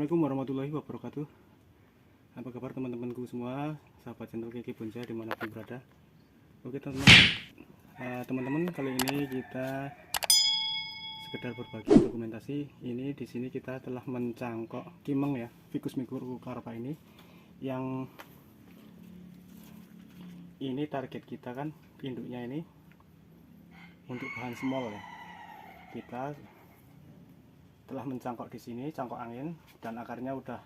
Assalamualaikum warahmatullahi wabarakatuh. Apa kabar teman-temanku semua, sahabat channel Kiki Bonsai dimanapun berada. Oke teman-teman, kali ini kita sekedar berbagi dokumentasi. Ini di sini kita telah mencangkok kimeng ya, Ficus microcarpa ini. Yang ini target kita kan induknya ini untuk bahan small ya. Kita telah mencangkok di sini, cangkok angin, dan akarnya udah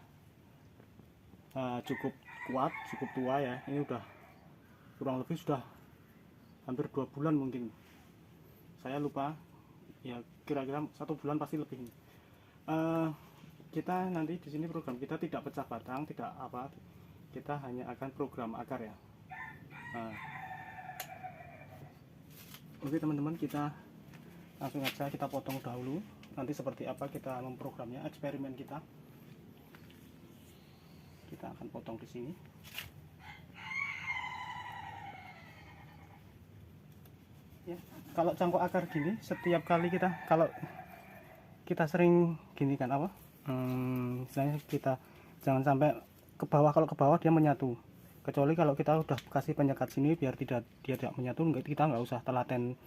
cukup kuat, cukup tua ya. Ini udah kurang lebih sudah hampir 2 bulan mungkin. Saya lupa, ya kira-kira 1 bulan pasti lebih. Kita nanti di sini program kita tidak pecah batang, tidak apa, kita hanya akan program akar ya. Oke teman-teman, kita langsung aja kita potong dahulu. Nanti seperti apa kita memprogramnya, eksperimen kita akan potong di sini. Ya, kalau cangkok akar gini, setiap kali kalau kita sering gini kan apa, misalnya kita jangan sampai ke bawah. Kalau ke bawah dia menyatu, kecuali kalau kita udah kasih penyekat sini biar dia tidak menyatu, kita nggak usah telaten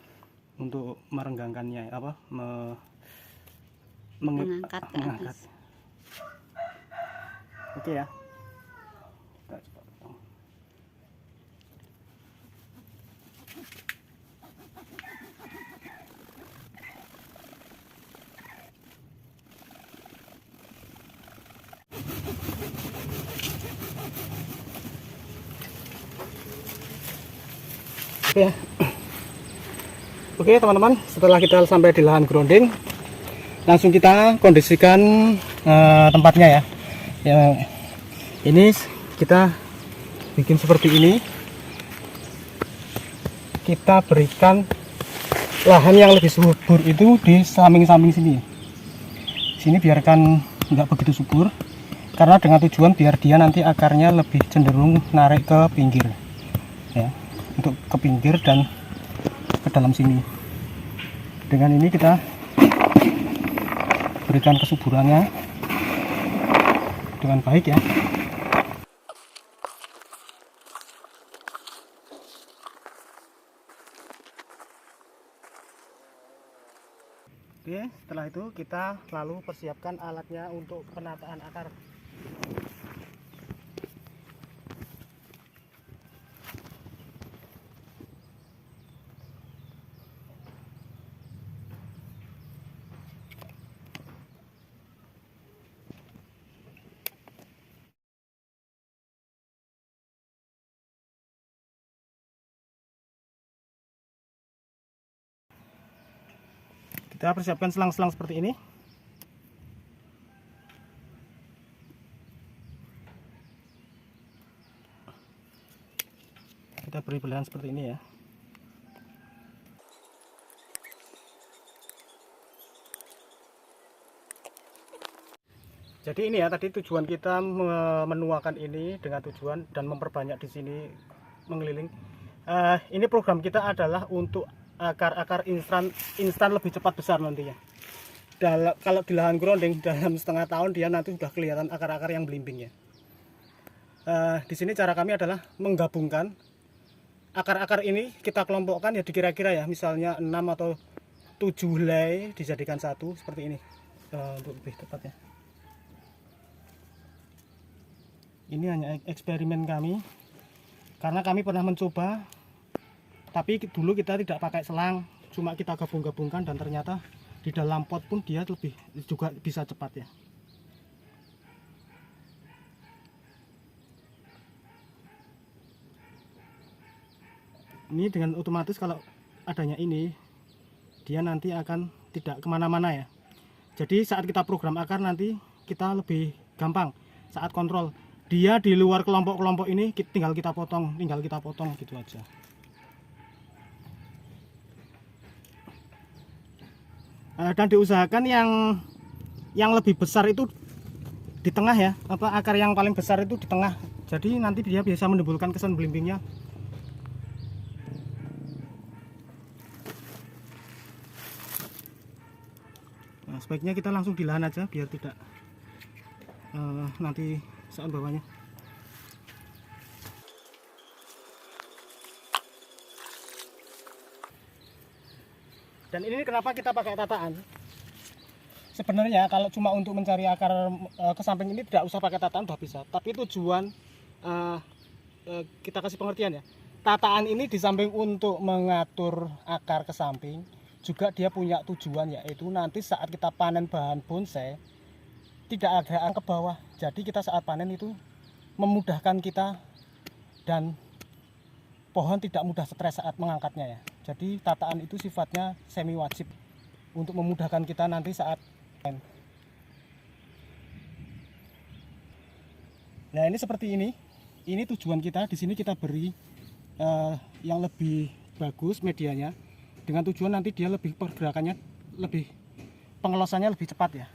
untuk merenggangkannya apa, mengangkat ke atas. Oke ya, kita coba potong. Oke ya. Oke teman-teman, setelah kita sampai di lahan grounding, langsung kita kondisikan tempatnya ya. Ini kita bikin seperti ini. Kita berikan lahan yang lebih subur itu di samping-samping sini. Sini biarkan nggak begitu subur, karena dengan tujuan biar dia nanti akarnya lebih cenderung narik ke pinggir ya, untuk ke pinggir dan ke dalam sini. Dengan ini kita berikan kesuburannya dengan baik ya. Oke, setelah itu kita lalu persiapkan alatnya untuk penataan akar. Kita persiapkan selang-selang seperti ini. Kita beri belahan seperti ini ya. Jadi ini ya, tadi tujuan kita menuakan ini dengan tujuan dan memperbanyak di sini mengeliling. Ini program kita adalah untuk akar-akar instan lebih cepat besar nantinya. Kalau di lahan grounding dalam setengah tahun dia nanti sudah kelihatan akar-akar yang belimbing ya. Di sini cara kami adalah menggabungkan akar-akar ini, kita kelompokkan ya dikira-kira ya, misalnya 6 atau 7 helai dijadikan satu seperti ini untuk lebih tepatnya. Ini hanya eksperimen kami, karena kami pernah mencoba, tapi dulu kita tidak pakai selang, cuma kita gabung-gabungkan, dan ternyata di dalam pot pun dia lebih juga bisa cepat ya. Ini dengan otomatis kalau adanya ini, dia nanti akan tidak kemana-mana ya. Jadi saat kita program akar nanti kita lebih gampang saat kontrol. Dia di luar kelompok-kelompok ini tinggal kita potong gitu aja. Dan diusahakan yang lebih besar itu di tengah ya, apa akar yang paling besar itu di tengah. Jadi nanti dia bisa menimbulkan kesan belimbingnya. Nah, sebaiknya kita langsung di lahan aja biar tidak nanti saat bawahnya. Dan ini kenapa kita pakai tataan? Sebenarnya kalau cuma untuk mencari akar ke samping ini tidak usah pakai tataan, udah bisa. Tapi tujuan kita kasih pengertian ya. Tataan ini di samping untuk mengatur akar ke samping, juga dia punya tujuan, yaitu nanti saat kita panen bahan bonsai tidak ada ke bawah. Jadi kita saat panen itu memudahkan kita dan pohon tidak mudah stres saat mengangkatnya ya. Jadi tataan itu sifatnya semi wajib untuk memudahkan kita nanti saat panen. Nah, ini seperti ini. Ini tujuan kita. Di sini kita beri yang lebih bagus medianya, dengan tujuan nanti dia lebih pergerakannya lebih, pengelosannya lebih cepat ya.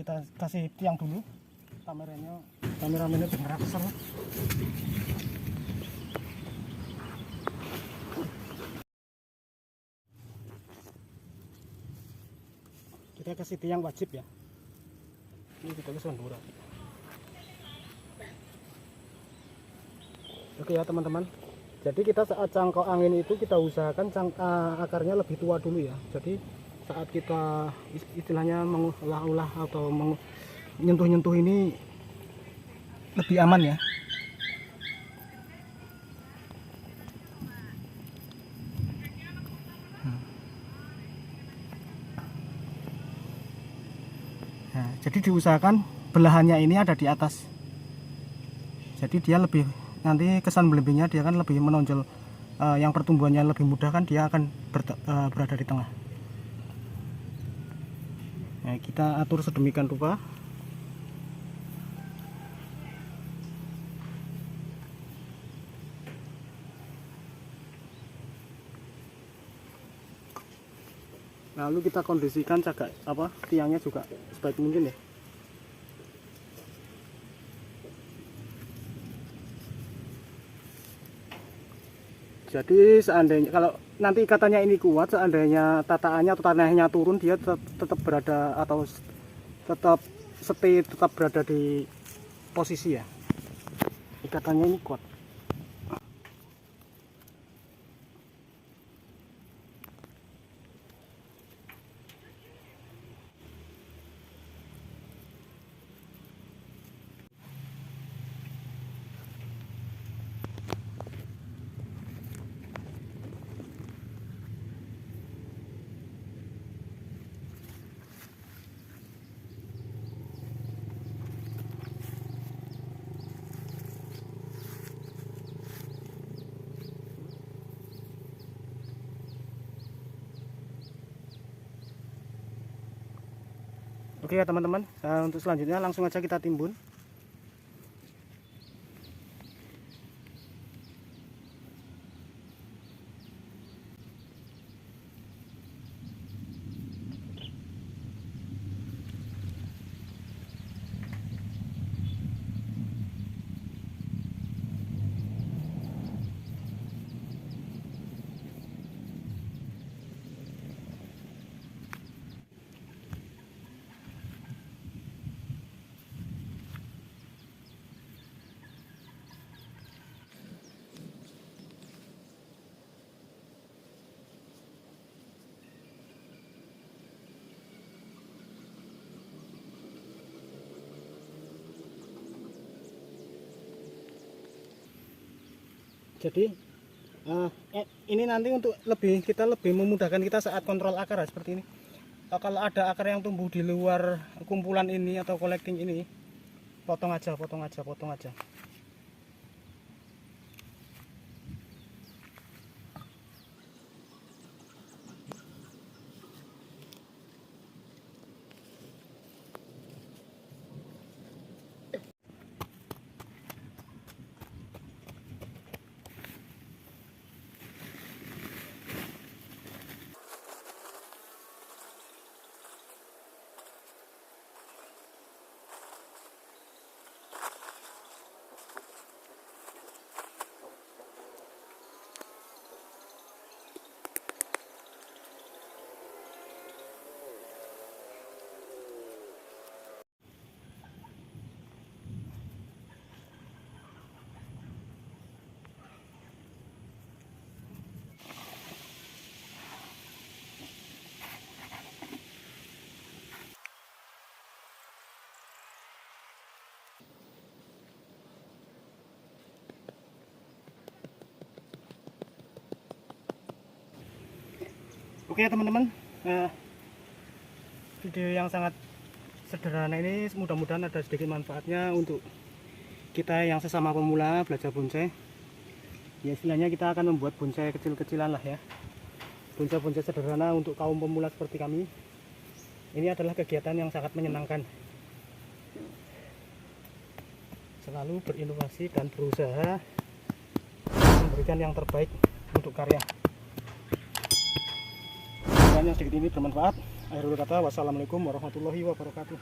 Kita kasih tiang dulu, kameramennya bergerak kesel. Kita kasih tiang wajib ya, ini kita ke Sondura. Oke ya teman-teman, jadi kita saat cangkok angin itu kita usahakan akarnya lebih tua dulu ya. Jadi saat kita istilahnya mengolah-olah atau menyentuh-nyentuh ini lebih aman ya. Nah, jadi diusahakan belahannya ini ada di atas. Jadi dia lebih, nanti kesan belimbingnya dia kan lebih menonjol, yang pertumbuhannya lebih mudah kan dia akan berada di tengah. Nah, kita atur sedemikian rupa. Lalu kita kondisikan tiangnya juga sebaik mungkin ya. Jadi seandainya kalau nanti ikatannya ini kuat, seandainya tataannya atau tanahnya turun, dia tetap berada atau tetap stay, tetap berada di posisi ya. Ikatannya ini kuat. Oke ya teman-teman, untuk selanjutnya langsung aja kita timbun. Jadi ini nanti untuk kita lebih memudahkan kita saat kontrol akar seperti ini. Kalau ada akar yang tumbuh di luar kumpulan ini atau collecting ini, potong aja. Oke teman-teman, video yang sangat sederhana ini mudah-mudahan ada sedikit manfaatnya untuk kita yang sesama pemula belajar bonsai. Ya istilahnya kita akan membuat bonsai kecil-kecilan lah ya, bonsai-bonsai sederhana untuk kaum pemula seperti kami. Ini adalah kegiatan yang sangat menyenangkan. Selalu berinovasi dan berusaha memberikan yang terbaik untuk karya. Dan yang sedikit ini bermanfaat. Akhirul kata, wassalamualaikum warahmatullahi wabarakatuh.